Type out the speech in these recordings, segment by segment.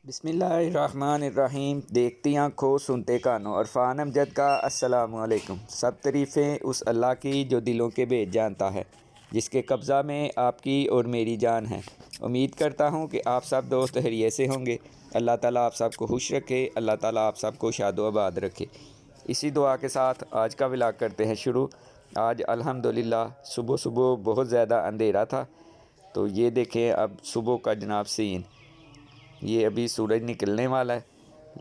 बिस्मिल्लाहिर्रहमानिर्रहीम। देखती आँखों सुनते कानों, अरफान अमजद का अस्सलामुअलैकुम। सब तारीफ़ें उस अल्लाह की जो दिलों के भेद जानता है, जिसके कब्ज़ा में आपकी और मेरी जान है। उम्मीद करता हूँ कि आप सब दोस्त खैरियत से होंगे। अल्लाह ताला आप सबको खुश रखे, अल्लाह ताला आप सबको शादो आबाद रखे। इसी दुआ के साथ आज का व्लॉग करते हैं शुरू। आज अल्हम्दुलिल्लाह सुबह सुबह बहुत ज़्यादा अंधेरा था, तो ये देखें अब सुबह का जनाब सीन। ये अभी सूरज निकलने वाला है,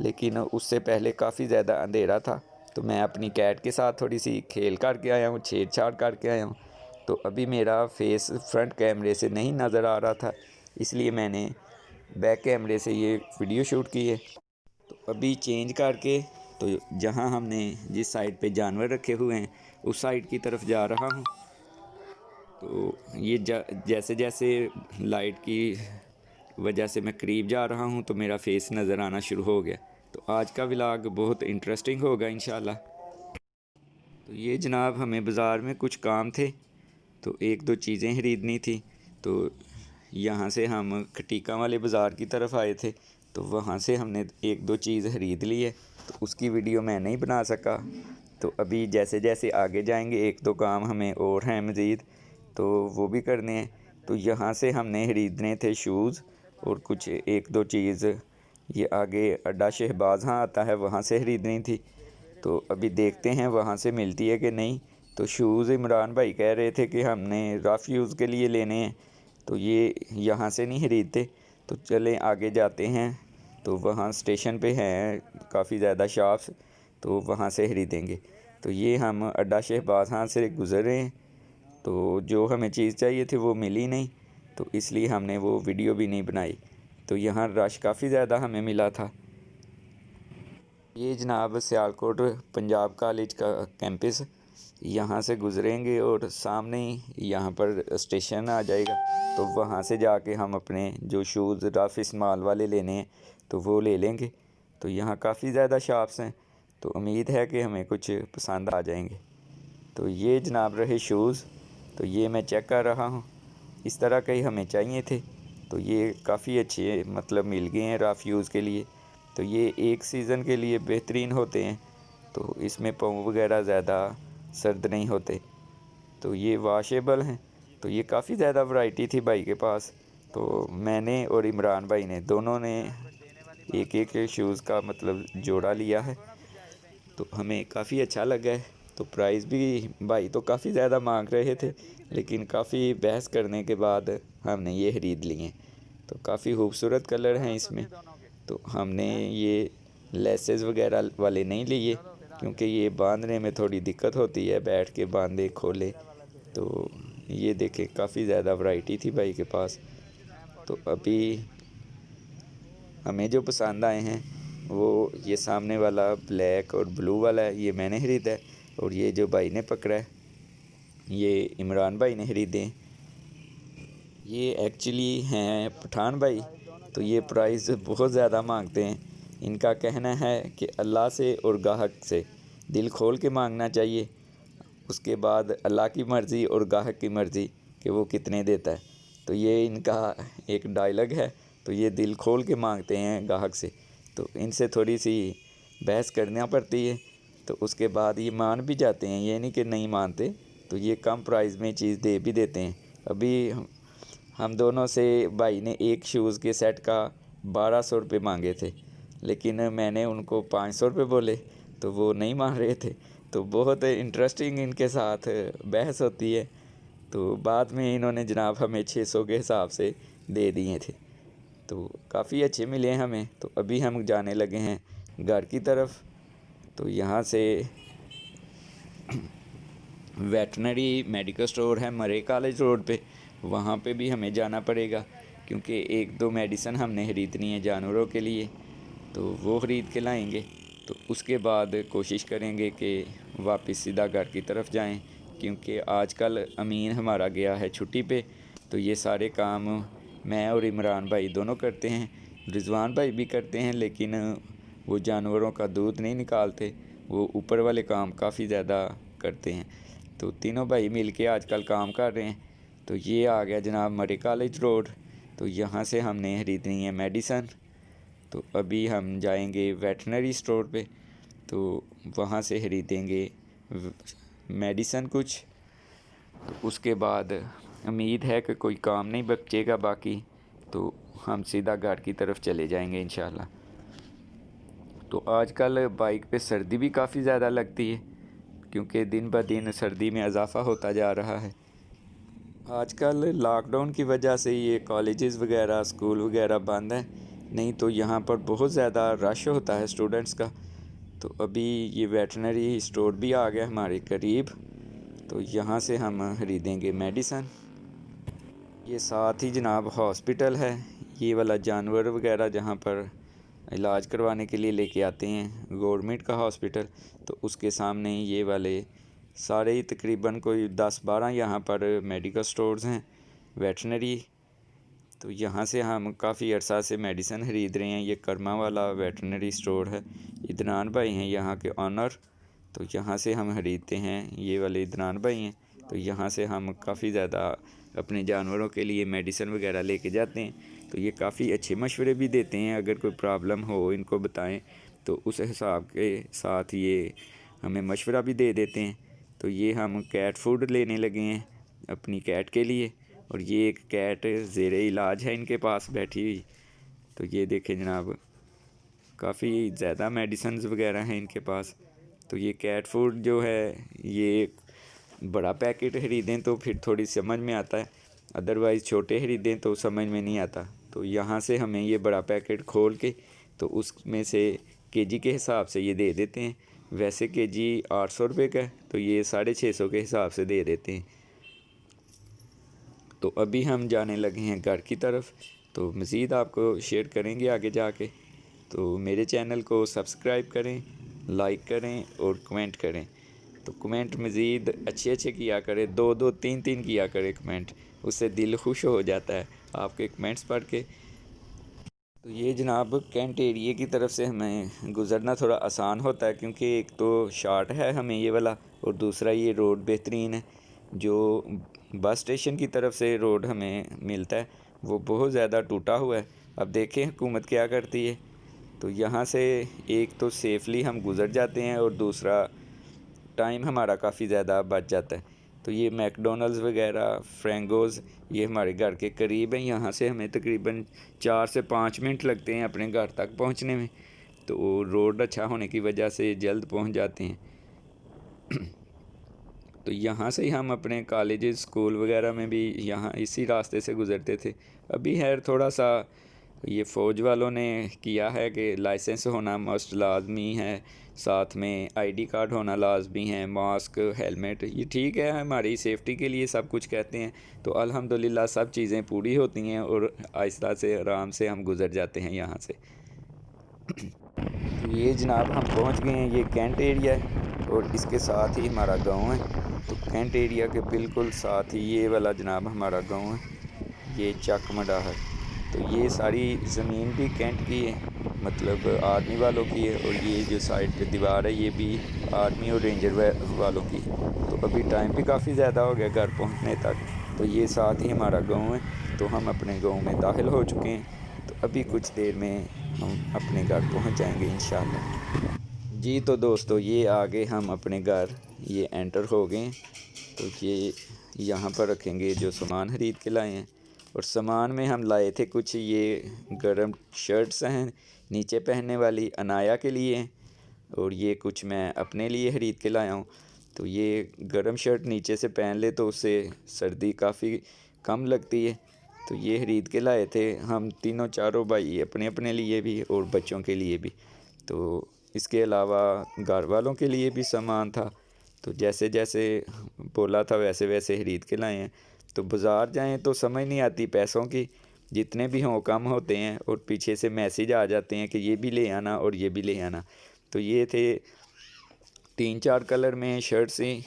लेकिन उससे पहले काफ़ी ज़्यादा अंधेरा था। तो मैं अपनी कैट के साथ थोड़ी सी खेल करके आया हूँ, छेड़छाड़ करके आया हूँ। तो अभी मेरा फेस फ्रंट कैमरे से नहीं नज़र आ रहा था, इसलिए मैंने बैक कैमरे से ये वीडियो शूट की है। तो अभी चेंज करके तो जहाँ हमने जिस साइड पे जानवर रखे हुए हैं उस साइड की तरफ जा रहा हूँ। तो ये जैसे जैसे लाइट की वजह से मैं करीब जा रहा हूँ तो मेरा फेस नज़र आना शुरू हो गया। तो आज का व्लॉग बहुत इंटरेस्टिंग होगा इंशाल्लाह। तो ये जनाब हमें बाज़ार में कुछ काम थे, तो एक दो चीज़ें ख़रीदनी थी। तो यहाँ से हम खटीका वाले बाज़ार की तरफ आए थे, तो वहाँ से हमने एक दो चीज़ ख़रीद ली है। तो उसकी वीडियो मैं नहीं बना सका। तो अभी जैसे जैसे आगे जाएंगे एक दो काम हमें और हैं मज़ीद, तो वो भी करने हैं। तो यहाँ से हमने ख़रीदने थे शूज़ और कुछ एक दो चीज़ ये आगे अड्डा शहबाज हाँ आता है वहाँ से ख़रीदनी थी। तो अभी देखते हैं वहाँ से मिलती है कि नहीं। तो शूज़ इमरान भाई कह रहे थे कि हमने रफ़ यूज़ के लिए लेने हैं, तो ये यहाँ से नहीं ख़रीदते। तो चलें आगे जाते हैं, तो वहाँ स्टेशन पे हैं काफ़ी ज़्यादा शॉप्स, तो वहाँ से ख़रीदेंगे। तो ये हम अड्डा शहबाज हाँ से गुज़र रहे हैं, तो जो हमें चीज़ चाहिए थी वो मिली नहीं, तो इसलिए हमने वो वीडियो भी नहीं बनाई। तो यहाँ रश काफ़ी ज़्यादा हमें मिला था। ये जनाब सियालकोट पंजाब कॉलेज का कैंपस, यहाँ से गुज़रेंगे और सामने ही यहाँ पर स्टेशन आ जाएगा। तो वहाँ से जाके हम अपने जो शूज़ रफ़ इस्तेमाल वाले लेने हैं तो वो ले लेंगे। तो यहाँ काफ़ी ज़्यादा शॉप्स हैं, तो उम्मीद है कि हमें कुछ पसंद आ जाएंगे। तो ये जनाब रहे शूज़, तो ये मैं चेक कर रहा हूँ, इस तरह के ही हमें चाहिए थे। तो ये काफ़ी अच्छे मतलब मिल गए हैं रफ़ यूज़ के लिए। तो ये एक सीज़न के लिए बेहतरीन होते हैं, तो इसमें पाँव वगैरह ज़्यादा सर्द नहीं होते। तो ये वॉशेबल हैं। तो ये काफ़ी ज़्यादा वैरायटी थी भाई के पास, तो मैंने और इमरान भाई ने दोनों ने एक एक शूज़ का मतलब जोड़ा लिया है। तो हमें काफ़ी अच्छा लगा है। तो प्राइस भी भाई तो काफ़ी ज़्यादा मांग रहे थे, लेकिन काफ़ी बहस करने के बाद हमने ये ख़रीद लिए। तो काफ़ी खूबसूरत कलर हैं इसमें। तो हमने ये लेसेस वगैरह वाले नहीं लिए, क्योंकि ये बांधने में थोड़ी दिक्कत होती है, बैठ के बांधे खोले। तो ये देखें काफ़ी ज़्यादा वैरायटी थी भाई के पास। तो अभी हमें जो पसंद आए हैं वो ये सामने वाला ब्लैक और ब्लू वाला है, ये मैंने ख़रीदा है। और ये जो भाई ने पकड़ा है ये इमरान भाई ने ख़रीदे। ये एक्चुअली हैं पठान भाई, तो ये प्राइस बहुत ज़्यादा मांगते हैं। इनका कहना है कि अल्लाह से और गाहक से दिल खोल के मांगना चाहिए, उसके बाद अल्लाह की मर्ज़ी और गाहक की मर्ज़ी कि वो कितने देता है। तो ये इनका एक डायलॉग है। तो ये दिल खोल के मांगते हैं गाहक से, तो इनसे थोड़ी सी बहस करना पड़ती है। तो उसके बाद ये मान भी जाते हैं, ये नहीं कि नहीं मानते। तो ये कम प्राइस में चीज़ दे भी देते हैं। अभी हम दोनों से भाई ने एक शूज़ के सेट का 1200 रुपये मांगे थे, लेकिन मैंने उनको 500 रुपये बोले, तो वो नहीं मान रहे थे। तो बहुत इंटरेस्टिंग इनके साथ बहस होती है। तो बाद में इन्होंने जनाब हमें 600 के हिसाब से दे दिए थे। तो काफ़ी अच्छे मिले हमें। तो अभी हम जाने लगे हैं घर की तरफ। तो यहाँ से वेटनरी मेडिकल स्टोर है मरे कॉलेज रोड पे, वहाँ पे भी हमें जाना पड़ेगा, क्योंकि एक दो मेडिसिन हमने ख़रीदनी है जानवरों के लिए, तो वो ख़रीद के लाएंगे। तो उसके बाद कोशिश करेंगे कि वापस सीधा घर की तरफ जाएं, क्योंकि आजकल अमीन हमारा गया है छुट्टी पे। तो ये सारे काम मैं और इमरान भाई दोनों करते हैं, रिजवान भाई भी करते हैं, लेकिन वो जानवरों का दूध नहीं निकालते, वो ऊपर वाले काम काफ़ी ज़्यादा करते हैं। तो तीनों भाई मिलके आजकल काम कर रहे हैं। तो ये आ गया जनाब मरे कॉलेज रोड। तो यहाँ से हमने ख़रीदनी है मेडिसन। तो अभी हम जाएंगे वेटनरी स्टोर पे, तो वहाँ से ख़रीदेंगे मेडिसन कुछ। तो उसके बाद उम्मीद है कि कोई काम नहीं बचेगा बाकी, तो हम सीधा घर की तरफ चले जाएंगे इंशाल्लाह। तो आजकल बाइक पे सर्दी भी काफ़ी ज़्यादा लगती है, क्योंकि दिन ब दिन सर्दी में इजाफ़ा होता जा रहा है। आजकल लॉकडाउन की वजह से ये कॉलेजेस वगैरह स्कूल वगैरह बंद हैं, नहीं तो यहाँ पर बहुत ज़्यादा रश होता है स्टूडेंट्स का। तो अभी ये वेटनरी स्टोर भी आ गया हमारे करीब, तो यहाँ से हम ख़रीदेंगे मेडिसन। ये साथ ही जनाब हॉस्पिटल है, ये वाला जानवर वगैरह जहाँ पर इलाज करवाने के लिए लेके आते हैं, गवर्नमेंट का हॉस्पिटल। तो उसके सामने ये वाले सारे ही तकरीबन कोई 10-12 यहाँ पर मेडिकल स्टोर्स हैं वेटनरी। तो यहाँ से हम काफ़ी अर्सा से मेडिसिन ख़रीद रहे हैं। ये कर्मा वाला वेटनरी स्टोर है, इदनान भाई हैं यहाँ के ऑनर। तो यहाँ से हम ख़रीदते हैं, ये वाले इदनान भाई हैं। तो यहाँ से हम काफ़ी ज़्यादा अपने जानवरों के लिए मेडिसिन वगैरह लेके जाते हैं। तो ये काफ़ी अच्छे मशवरे भी देते हैं, अगर कोई प्रॉब्लम हो इनको बताएं तो उस हिसाब के साथ ये हमें मशवरा भी दे देते हैं। तो ये हम कैट फूड लेने लगे हैं अपनी कैट के लिए, और ये एक कैट ज़ेरे इलाज है इनके पास बैठी हुई। तो ये देखें जनाब, काफ़ी ज़्यादा मेडिसिन्स वगैरह हैं इनके पास। तो ये कैट फूड जो है, ये बड़ा पैकेट ख़रीदें तो फिर थोड़ी समझ में आता है, अदरवाइज़ छोटे ख़रीदें तो समझ में नहीं आता। तो यहाँ से हमें ये बड़ा पैकेट खोल के तो उसमें से केजी के हिसाब से ये दे देते हैं। वैसे केजी 800 रुपये का है, तो ये 650 के हिसाब से दे देते हैं। तो अभी हम जाने लगे हैं घर की तरफ, तो मज़ीद आपको शेयर करेंगे आगे जाके। तो मेरे चैनल को सब्सक्राइब करें, लाइक करें और कमेंट करें। तो कमेंट मज़ीद अच्छे किया करें, 2-2 3-3 किया करें कमेंट, उससे दिल खुश हो जाता है आपके कमेंट्स पढ़ के। तो ये जनाब कैंट एरिए की तरफ से हमें गुज़रना थोड़ा आसान होता है, क्योंकि एक तो शार्ट है हमें ये वाला, और दूसरा ये रोड बेहतरीन है। जो बस स्टेशन की तरफ से रोड हमें मिलता है वो बहुत ज़्यादा टूटा हुआ है। अब देखें हुकूमत क्या करती है। तो यहाँ से एक तो सेफ़ली हम गुज़र जाते हैं, और दूसरा टाइम हमारा काफ़ी ज़्यादा बच जाता है। तो ये मैकडोनल्ड्स वगैरह फ्रेंगोज़ ये हमारे घर के करीब हैं, यहाँ से हमें तकरीबन 4 से 5 मिनट लगते हैं अपने घर तक पहुँचने में। तो रोड अच्छा होने की वजह से जल्द पहुँच जाते हैं। तो यहाँ से ही हम अपने कॉलेजेस स्कूल वगैरह में भी यहाँ इसी रास्ते से गुज़रते थे। अभी है थोड़ा सा ये फ़ौज वालों ने किया है कि लाइसेंस होना मस्ट लाजमी है, साथ में आईडी कार्ड होना लाजमी है, मास्क हेलमेट, ये ठीक है हमारी सेफ़्टी के लिए सब कुछ कहते हैं। तो अल्हम्दुलिल्लाह सब चीज़ें पूरी होती हैं, और आहिस्ता से आराम से हम गुज़र जाते हैं यहाँ से। तो ये जनाब हम पहुँच गए हैं, ये कैंट एरिया है और इसके साथ ही हमारा गांव है। तो कैंट एरिया के बिल्कुल साथ ही ये वाला जनाब हमारा गांव है, ये चक मडा है। तो ये सारी ज़मीन भी कैंट की है, मतलब आर्मी वालों की है, और ये जो साइड पे दीवार है ये भी आर्मी और रेंजर वालों की है। तो अभी टाइम भी काफ़ी ज़्यादा हो गया घर पहुंचने तक। तो ये साथ ही हमारा गांव है, तो हम अपने गांव में दाखिल हो चुके हैं। तो अभी कुछ देर में हम अपने घर पहुंच जाएंगे इंशाल्लाह। जी तो दोस्तों, ये आगे हम अपने घर ये एंटर हो गए। तो ये यहाँ पर रखेंगे जो सामान ख़रीद के लाए हैं, और सामान में हम लाए थे कुछ ये गर्म शर्ट्स हैं नीचे पहनने वाली, अनाया के लिए हैं, और ये कुछ मैं अपने लिए ख़रीद के लाया हूँ। तो ये गर्म शर्ट नीचे से पहन ले तो उससे सर्दी काफ़ी कम लगती है। तो ये ख़रीद के लाए थे हम तीनों चारों भाई, अपने अपने लिए भी और बच्चों के लिए भी। तो इसके अलावा घर वालों के लिए भी सामान था। तो जैसे जैसे बोला था वैसे वैसे ख़रीद के लाए हैं। तो बाज़ार जाएं तो समझ नहीं आती पैसों की, जितने भी हों कम होते हैं, और पीछे से मैसेज आ जाते हैं कि ये भी ले आना और ये भी ले आना। तो ये थे 3-4 कलर में शर्ट्स ही।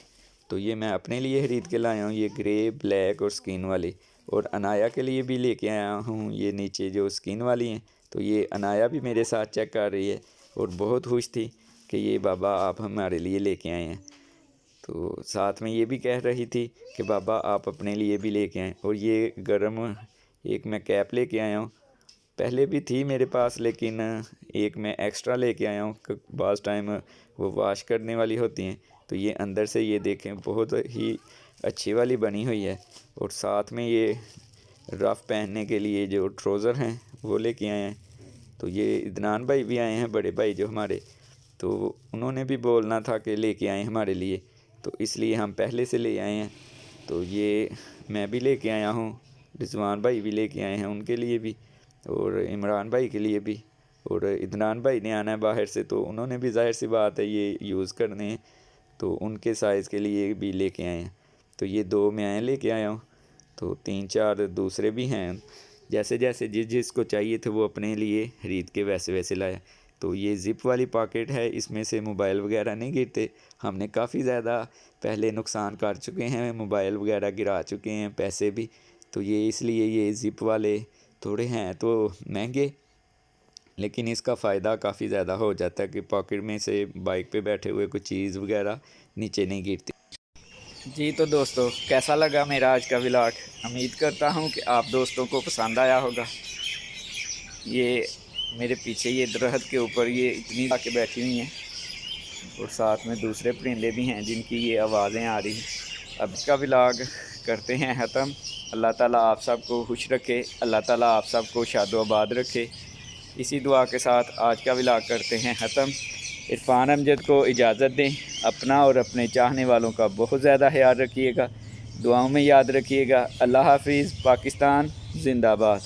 तो ये मैं अपने लिए ख़रीद के लाया हूँ, ये ग्रे ब्लैक और स्किन वाली, और अनाया के लिए भी लेके आया हूँ ये नीचे जो स्किन वाली हैं। तो ये अनाया भी मेरे साथ चेक कर रही है और बहुत खुश थी कि ये बाबा आप हमारे लिए लेके आए हैं। तो साथ में ये भी कह रही थी कि बाबा आप अपने लिए भी लेके आएँ। और ये गर्म एक मैं कैप लेके आया हूँ, पहले भी थी मेरे पास, लेकिन एक मैं एक्स्ट्रा लेके आया हूँ। बाज़ टाइम वो वॉश करने वाली होती हैं। तो ये अंदर से ये देखें बहुत ही अच्छी वाली बनी हुई है। और साथ में ये रफ़ पहनने के लिए जो ट्राउज़र हैं वो लेके आए हैं। तो ये इदनान भाई भी आए हैं, बड़े भाई जो हमारे, तो उन्होंने भी बोलना था कि लेके आए हमारे लिए, तो इसलिए हम पहले से ले आए हैं। तो ये मैं भी लेके आया हूँ, रिजवान भाई भी लेके आए हैं उनके लिए भी, और इमरान भाई के लिए भी। और इदनान भाई ने आना है बाहर से, तो उन्होंने भी ज़ाहिर सी बात है ये यूज़ करने हैं, तो उनके साइज़ के लिए भी लेके आए हैं। तो ये 2 मैं लेके आया हूँ, तो 3-4 दूसरे भी हैं। जैसे जैसे जिसको चाहिए थे वो अपने लिए ख़रीद के वैसे वैसे लाया। तो ये ज़िप वाली पॉकेट है, इसमें से मोबाइल वगैरह नहीं गिरते। हमने काफ़ी ज़्यादा पहले नुकसान कर चुके हैं, मोबाइल वगैरह गिरा चुके हैं, पैसे भी। तो ये इसलिए ये ज़िप वाले थोड़े हैं तो महंगे, लेकिन इसका फ़ायदा काफ़ी ज़्यादा हो जाता है कि पॉकेट में से बाइक पे बैठे हुए कोई चीज़ वगैरह नीचे नहीं गिरती। जी तो दोस्तों, कैसा लगा मेरा आज का व्लॉग? उम्मीद करता हूँ कि आप दोस्तों को पसंद आया होगा। ये मेरे पीछे ये दरख्त के ऊपर ये इतनी आके बैठी हुई हैं, और साथ में दूसरे परिंदे भी हैं जिनकी ये आवाज़ें आ रही हैं। अब इसका व्लॉग करते हैं ख़त्म। अल्लाह ताला आप सबको खुश रखे, अल्लाह ताला आप सबको शादो आबाद रखे। इसी दुआ के साथ आज का व्लॉग करते हैं ख़त्म। इरफान अमजद को इजाज़त दें। अपना और अपने चाहने वालों का बहुत ज़्यादा ख्याल रखिएगा, दुआओं में याद रखिएगा। अल्लाह हाफिज़। पाकिस्तान ज़िंदाबाद।